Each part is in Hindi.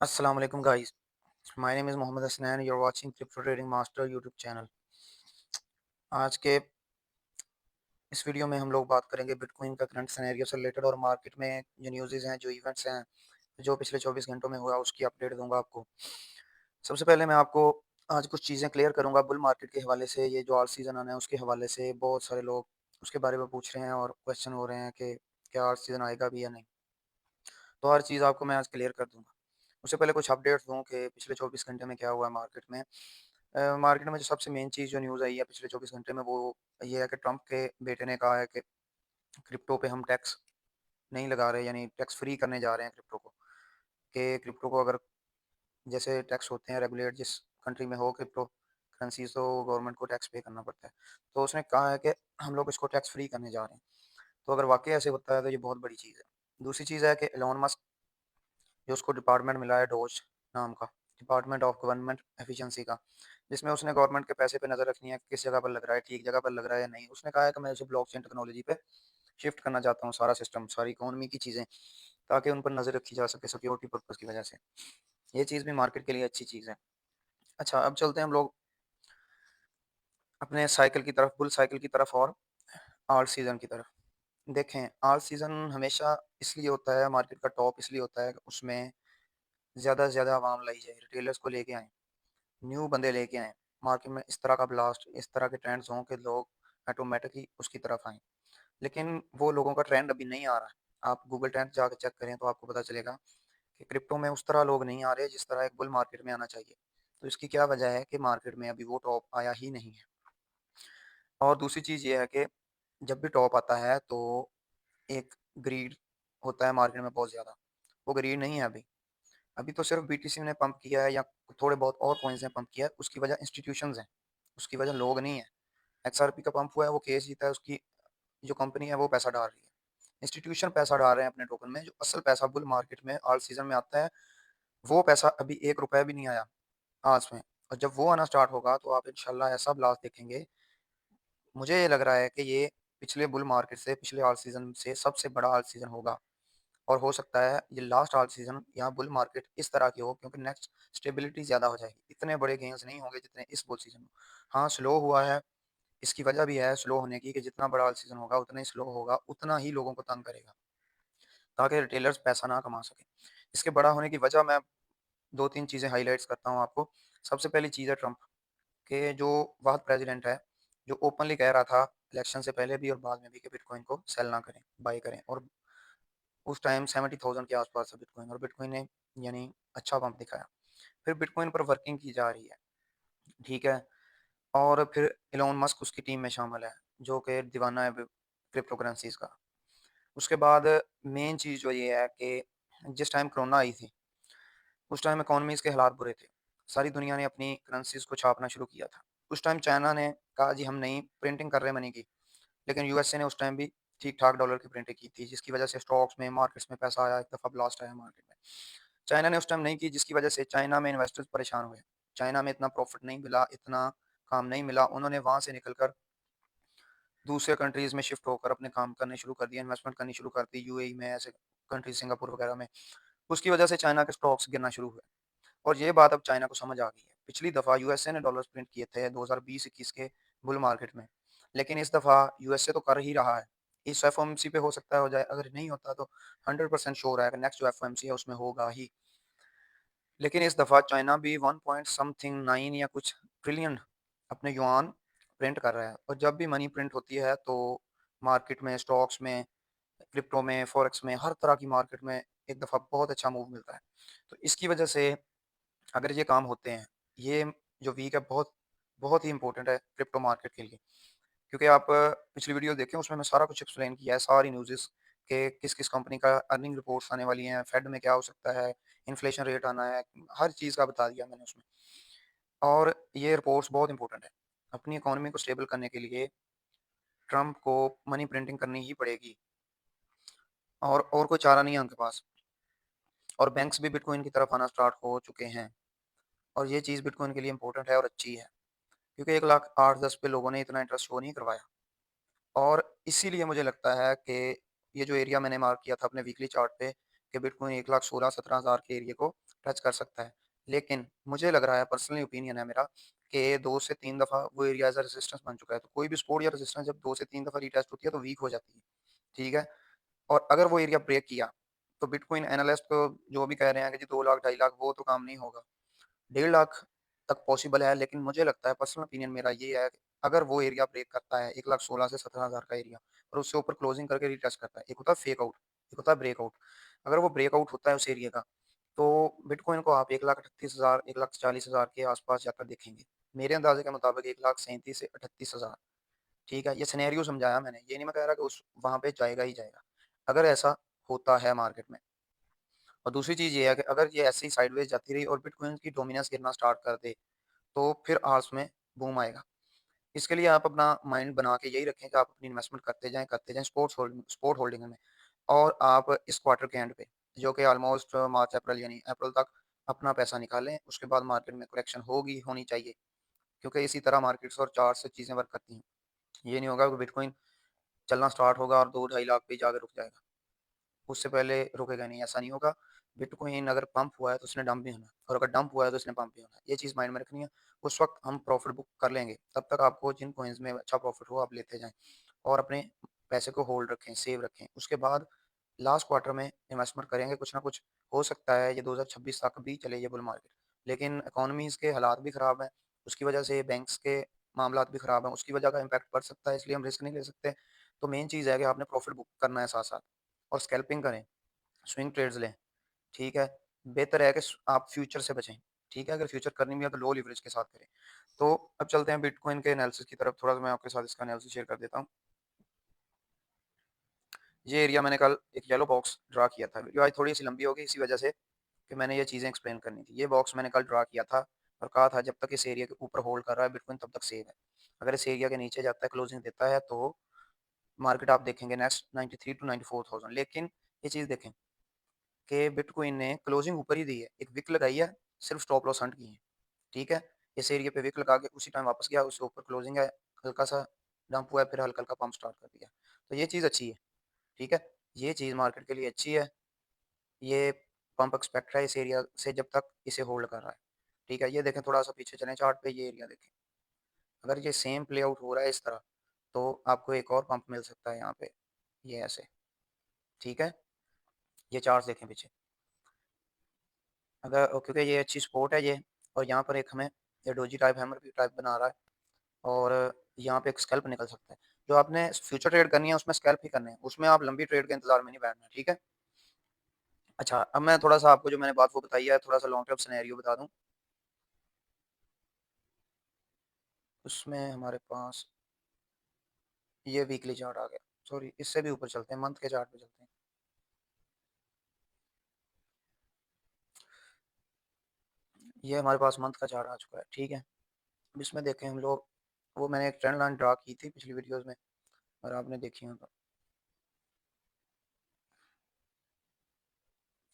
Assalamu alaikum guys. My name is Mohammed Hasnain. You're watching Crypto Trading Master YouTube channel. आज के इस वीडियो में हम लोग बात करेंगे बिटकॉइन का करंट सिनेरियो से रिलेटेड और मार्केट में जो न्यूज़ हैं, जो इवेंट्स हैं, जो पिछले 24 घंटों में हुआ उसकी अपडेट दूंगा आपको। सबसे पहले मैं आपको आज कुछ चीज़ें क्लियर करूंगा बुल मार्केट के हवाले से। ये जो ऑल सीज़न आना है उसके हवाले से बहुत सारे लोग उसके बारे में पूछ रहे हैं और क्वेश्चन हो रहे हैं कि क्या ऑल सीज़न आएगा भी या नहीं। तो हर चीज़ आपको मैं आज क्लियर कर दूंगा। उससे पहले कुछ अपडेट्स दूँ कि पिछले 24 घंटे में क्या हुआ है मार्केट में। मार्केट में जो सबसे मेन चीज़ जो न्यूज़ आई है पिछले 24 घंटे में वो ये है कि ट्रंप के बेटे ने कहा है कि क्रिप्टो पे हम टैक्स नहीं लगा रहे, यानी टैक्स फ्री करने जा रहे हैं क्रिप्टो को। कि क्रिप्टो को अगर जैसे टैक्स होते हैं रेगुलेट जिस कंट्री में हो क्रिप्टो करेंसीज, तो गवर्नमेंट को टैक्स पे करना पड़ता है। तो उसने कहा है कि हम लोग इसको टैक्स फ्री करने जा रहे हैं। तो अगर वाकई ऐसे होता है तो ये बहुत बड़ी चीज़ है। दूसरी चीज़ है कि एलोन मस्क, जो उसको डिपार्टमेंट मिला है डोज नाम का, डिपार्टमेंट ऑफ गवर्नमेंट एफिशिएंसी का, जिसमें उसने गवर्नमेंट के पैसे पे नज़र रखनी है कि किस जगह पर लग रहा है, ठीक जगह पर लग रहा है या नहीं। उसने कहा है कि मैं इसे ब्लॉकचेन टेक्नोलॉजी पे शिफ्ट करना चाहता हूँ, सारा सिस्टम, सारी इकोनॉमी की चीज़ें, ताकि उन पर नज़र रखी जा सके सिक्योरिटी पर्पज़ की वजह से। ये चीज़ भी मार्केट के लिए अच्छी चीज़ है। अच्छा, अब चलते हैं हम लोग अपने साइकिल की तरफ, बुल साइकिल की तरफ और ऑल सीज़न की तरफ। देखें, ऑल सीज़न हमेशा इसलिए होता है, मार्केट का टॉप इसलिए होता है कि उसमें ज़्यादा से ज़्यादा आवाम लाई जाए, रिटेलर्स को लेके आएँ, न्यू बंदे लेके आएँ, मार्केट में इस तरह का ब्लास्ट, इस तरह के ट्रेंड्स हों कि लोग ऑटोमेटिकली उसकी तरफ आएँ। लेकिन वो लोगों का ट्रेंड अभी नहीं आ रहा है। आप गूगल ट्रेंड्स जाके चेक करें तो आपको पता चलेगा कि क्रिप्टो में उस तरह लोग नहीं आ रहे जिस तरह एक बुल मार्केट में आना चाहिए। तो इसकी क्या वजह है कि मार्केट में अभी वो टॉप आया ही नहीं है। और दूसरी चीज़ ये है कि जब भी टॉप आता है तो एक ग्रीड होता है मार्केट में बहुत ज़्यादा। वो ग्रीड नहीं है अभी। अभी तो सिर्फ बीटीसी ने पंप किया है या थोड़े बहुत और कॉइन्स ने पंप किया है, उसकी वजह इंस्टीट्यूशंस हैं, उसकी वजह लोग नहीं है। एक्सआरपी का पंप हुआ है, वो केस जीता है, उसकी जो कंपनी है वो पैसा डाल रही है। इंस्टीट्यूशन पैसा डाल रहे हैं अपने टोकन में। जो असल पैसा बुल मार्केट में ऑल सीजन में आता है, वो पैसा अभी 1 रुपया भी नहीं आया आज में। और जब वो आना स्टार्ट होगा तो आप इंशाल्लाह ऐसा ब्लास्ट देखेंगे। मुझे ये लग रहा है कि ये पिछले बुल मार्केट से, पिछले ऑल सीजन से सबसे बड़ा ऑल सीजन होगा। और हो सकता है ये लास्ट ऑल सीजन या बुल मार्केट इस तरह की हो, क्योंकि नेक्स्ट स्टेबिलिटी ज़्यादा हो जाएगी। इतने बड़े गेन्स नहीं होंगे जितने इस बुल सीजन में। हाँ, स्लो हुआ है, इसकी वजह भी है स्लो होने की कि जितना बड़ा ऑल सीजन होगा उतना ही स्लो होगा, उतना ही लोगों को तंग करेगा, ताकि रिटेलर्स पैसा ना कमा सकें। इसके बड़ा होने की वजह मैं 2-3 चीज़ें हाइलाइट्स करता हूँ आपको। सबसे पहली चीज़ है ट्रंप के जो वक्त प्रेसिडेंट है, जो ओपनली कह रहा था इलेक्शन से पहले भी और बाद में भी कि बिटकॉइन को सेल ना करें, बाय करें। और उस टाइम 70,000 के आसपास था बिटकॉइन, और बिटकॉइन ने यानी अच्छा पंप दिखाया। फिर बिटकॉइन पर वर्किंग की जा रही है, ठीक है। और फिर इलोन मस्क उसकी टीम में शामिल है, जो कि दीवाना है क्रिप्टो करेंसीज का। उसके बाद मेन चीज़ जो ये है कि जिस टाइम कोरोना आई थी, उस टाइम इकोनॉमीज़ के हालात बुरे थे। सारी दुनिया ने अपनी करेंसीज़ को छापना शुरू किया था। उस टाइम चाइना ने कहा जी हम नहीं प्रिंटिंग कर रहे मनी की, लेकिन यूएसए ने उस टाइम भी ठीक-ठाक डॉलर की प्रिंटिंग की थी, जिसकी वजह से स्टॉक्स में, मार्केट्स में पैसा आया, एक दफ़ा ब्लास्ट आया मार्केट में। चाइना ने उस टाइम नहीं की, जिसकी वजह से चाइना में इन्वेस्टर्स परेशान हुए। चाइना में इतना प्रॉफिट नहीं मिला, इतना काम नहीं मिला। उन्होंने वहाँ से निकलकर दूसरे कंट्रीज़ में शिफ्ट होकर अपने काम करने शुरू कर दिए, इन्वेस्टमेंट करनी शुरू कर दी यूएई में, ऐसे कंट्रीज़ सिंगापुर वगैरह में। उसकी वजह से चाइना के स्टॉक्स गिरना शुरू हुए। और ये बात अब चाइना को समझ आ गई है। पिछली दफ़ा यूएसए ने डॉलर्स प्रिंट किए थे 2020-21 के बुल मार्केट में, लेकिन इस दफ़ा यूएसए तो कर ही रहा है। इस एफओएमसी पे हो सकता है हो जाए, अगर नहीं होता तो 100% श्योर है कि नेक्स्ट जो एफओएमसी है उसमें होगा ही। लेकिन इस दफ़ा चाइना भी 1 पॉइंट समथिंग 9 या कुछ ट्रिलियन अपने युआन प्रिंट कर रहा है। और जब भी मनी प्रिंट होती है तो मार्केट में, स्टॉक्स में, क्रिप्टो में, फॉरेक्स में, हर तरह की मार्केट में एक दफ़ा बहुत अच्छा मूव मिलता है। तो इसकी वजह से अगर ये काम होते हैं, ये जो वीक है बहुत बहुत ही इम्पोर्टेंट है क्रिप्टो मार्केट के लिए। क्योंकि आप पिछली वीडियो देखें, उसमें मैं सारा कुछ एक्सप्लेन किया है, सारी न्यूज़ेस के किस-किस कंपनी का अर्निंग रिपोर्ट्स आने वाली हैं, फेड में क्या हो सकता है, इन्फ्लेशन रेट आना है, हर चीज़ का बता दिया मैंने उसमें। और ये रिपोर्ट्स बहुत इम्पोर्टेंट है। अपनी इकोनॉमी को स्टेबल करने के लिए ट्रंप को मनी प्रिंटिंग करनी ही पड़ेगी, और कोई चारा नहीं है उनके पास। और बैंक्स भी बिटकॉइन की तरफ आना स्टार्ट हो चुके हैं, और ये चीज़ बिटकॉइन के लिए इम्पोर्टेंट है और अच्छी है। क्योंकि 1 लाख 8-10 पे लोगों ने इतना इंटरेस्ट शो नहीं करवाया। और इसीलिए मुझे लगता है कि ये जो एरिया मैंने मार्क किया था अपने वीकली चार्ट पे कि बिटकॉइन 1,16,17,000 के एरिया को टच कर सकता है। लेकिन मुझे लग रहा है, पर्सनली ओपिनियन है मेरा, कि 2 से 3 दफ़ा वो एरिया एज़ अ रेजिस्टेंस बन चुका है। तो कोई भी सपोर्ट या रेजिस्टेंस जब 2 से 3 दफ़ा रीटेस्ट होती है तो वीक हो जाती है, ठीक है? और अगर वो एरिया ब्रेक किया, तो बिटकॉइन एनालिस्ट तो जो भी कह रहे हैं कि जी 2 लाख, 2.5 लाख, वो तो काम नहीं होगा। 1.5 लाख तक पॉसिबल है, लेकिन मुझे लगता है, पर्सनल ओपिनियन मेरा ये है कि अगर वो एरिया ब्रेक करता है 1,16,000 से 17,000 का एरिया, और उससे ऊपर क्लोजिंग करके रीटेस्ट करता है, एक होता है फेक आउट, एक होता है ब्रेकआउट। अगर वो ब्रेकआउट होता है उस एरिया का, तो बिटकॉइन को आप 1,38,000, 1,40,000 के आसपास जाकर देखेंगे। मेरे अंदाजे के मुताबिक 1,37,000 से 38,000, ठीक है? ये सिनेरियो समझाया मैंने, ये नहीं मैं कह रहा कि उस वहाँ पे जाएगा ही जाएगा। अगर ऐसा होता है मार्केट में, और दूसरी चीज़ ये है कि अगर ये ऐसे ही साइडवेज जाती रही और बिटकॉइन की डोमिनेंस गिरना स्टार्ट कर दे, तो फिर आर्स में बूम आएगा। इसके लिए आप अपना माइंड बना के यही रखें कि आप अपनी इन्वेस्टमेंट करते जाएँ स्पॉट होल्डिंग में। और आप इस क्वार्टर के एंड पे, जो कि ऑलमोस्ट मार्च अप्रैल, यानी अप्रैल तक, अपना पैसा निकालें। उसके बाद मार्केट में करेक्शन होनी चाहिए, क्योंकि इसी तरह मार्केट्स और चार्ट से चीज़ें वर्क करती हैं। ये नहीं होगा कि बिटकॉइन चलना स्टार्ट होगा और 2 ढाई लाख पे जाके रुक जाएगा। उससे पहले रुकेगा नहीं, ऐसा नहीं होगा। बिटकॉइन अगर पंप हुआ है तो उसने डंप भी होना है, और अगर डंप हुआ है तो उसने पंप भी होना है। ये चीज़ माइंड में रखनी है। उस वक़्त हम प्रॉफ़िट बुक कर लेंगे, तब तक आपको जिन कॉइन्स में अच्छा प्रॉफ़िट हो आप लेते जाएँ, और अपने पैसे को होल्ड रखें, सेव रखें। उसके बाद लास्ट क्वार्टर में इन्वेस्टमेंट करेंगे, कुछ ना कुछ हो सकता है ये 2026 तक भी चले ये बुल मार्केट। लेकिन इकोनॉमीज़ के हालात भी ख़राब हैं, उसकी वजह से बैंक्स के मामलात भी ख़राब हैं, उसकी वजह का इम्पैक्ट पड़ सकता है, इसलिए हम रिस्क नहीं ले सकते। तो मेन चीज़ है कि आपने प्रॉफ़िट बुक करना है साथ-साथ, और स्कैल्पिंग करें, स्विंग ट्रेड्स लें, ठीक है? बेहतर है कि आप फ्यूचर से बचें, ठीक है? अगर फ्यूचर करनी भी है तो लो लिवरेज के साथ करें। तो अब चलते हैं बिटकॉइन के एनालिसिस की तरफ, थोड़ा-सा मैं आपके साथ इसका एनालिसिस शेयर कर देता हूँ। ये एरिया मैंने कल एक येलो बॉक्स ड्रा किया था। वीडियो आज थोड़ी-सी लंबी हो गई इसी वजह से कि मैंने ये चीज़ें एक्सप्लेन करनी थी। ये बॉक्स मैंने कल ड्रा किया था और कहा था जब तक इस एरिया के ऊपर होल्ड कर रहा है बिटकॉइन तब तक सेफ है। अगर इस एरिया के नीचे जाता है, क्लोजिंग देता है, तो मार्केट आप देखेंगे नेक्स्ट 93 टू 94,000। लेकिन ये चीज़ देखें कि बिटकॉइन ने क्लोजिंग ऊपर ही दी है, एक विक लगाई है, सिर्फ स्टॉप लॉस हंट की है, ठीक है? इस एरिया पे विक लगा के उसी टाइम वापस गया, उससे ऊपर क्लोजिंग है, हल्का-सा डंप हुआ है, फिर हल्का-हल्का पंप स्टार्ट कर दिया। तो ये चीज़ अच्छी है, ठीक है? ये चीज़ मार्केट के लिए अच्छी है। ये पंप एक्सपेक्ट है इस एरिया से जब तक इसे होल्ड कर रहा है, ठीक है? ये देखें, थोड़ा-सा पीछे चलें चार्ट पे, ये एरिया देखें। अगर ये सेम प्ले आउट हो रहा है इस तरह, तो आपको एक और पंप मिल सकता है यहाँ पे, ये ऐसे, ठीक है? ये चार्ट्स देखें पीछे। अगर क्योंकि ये अच्छी सपोर्ट है ये, और यहाँ पर एक हमें ये डोजी टाइप, हैमर भी टाइप बना रहा है, और यहाँ पे एक स्कैल्प निकल सकता है। जो आपने फ्यूचर ट्रेड करनी है उसमें स्कैल्प ही करने हैं, उसमें आप लंबी ट्रेड के इंतज़ार में नहीं बैठना, ठीक है? अच्छा, अब मैं थोड़ा-सा आपको जो मैंने बात वो बताई है, थोड़ा-सा लॉन्ग टर्म सिनेरियो बता दूँ। उसमें हमारे पास ये वीकली चार्ट आ गया। सॉरी, इससे भी ऊपर चलते हैं, मंथ के चार्ट पे चलते हैं। ये हमारे पास मंथ का चार्ट आ चुका है, ठीक है? अब इसमें देखें हम लोग, वो मैंने एक ट्रेंड लाइन ड्रा की थी पिछली वीडियोज़ में, अगर आपने देखी हो तो।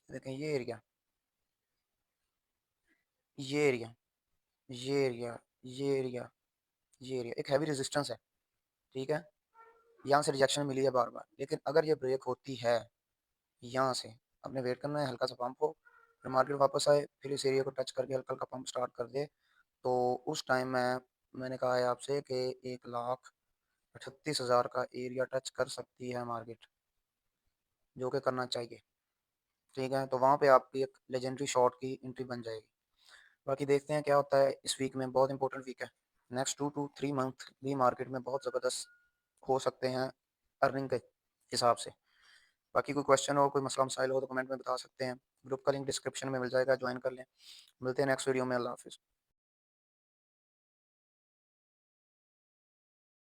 देखें ये एरिया, ये एरिया, ये एरिया, ये एरिया, ये एरिया, एक हैवी रेजिस्टेंस है, ठीक है? यहाँ से रिजेक्शन मिली है बार-बार, लेकिन अगर ये ब्रेक होती है यहाँ से, आपने वेट करना है हल्का-सा पंप हो, फिर मार्केट वापस आए, फिर इस एरिया को टच करके हल्का-हल्का पंप स्टार्ट कर दे, तो उस टाइम मैंने कहा है आपसे कि 1,38,000 का एरिया टच कर सकती है मार्केट, जो कि करना चाहिए, ठीक है? तो वहाँ पे आपकी एक लेजेंडरी शॉर्ट की एंट्री बन जाएगी। बाकी देखते हैं क्या होता है इस वीक में, बहुत इंपॉर्टेंट वीक है। नेक्स्ट 2 टू 3 मंथ भी मार्केट में बहुत ज़बरदस्त हो सकते हैं अर्निंग के हिसाब से। बाकी कोई क्वेश्चन हो, कोई मसला मसाइल हो तो कमेंट में बता सकते हैं। ग्रुप का लिंक डिस्क्रिप्शन में मिल जाएगा, ज्वाइन कर लें। मिलते हैं नेक्स्ट वीडियो में। अल्लाह हाफ़िज़।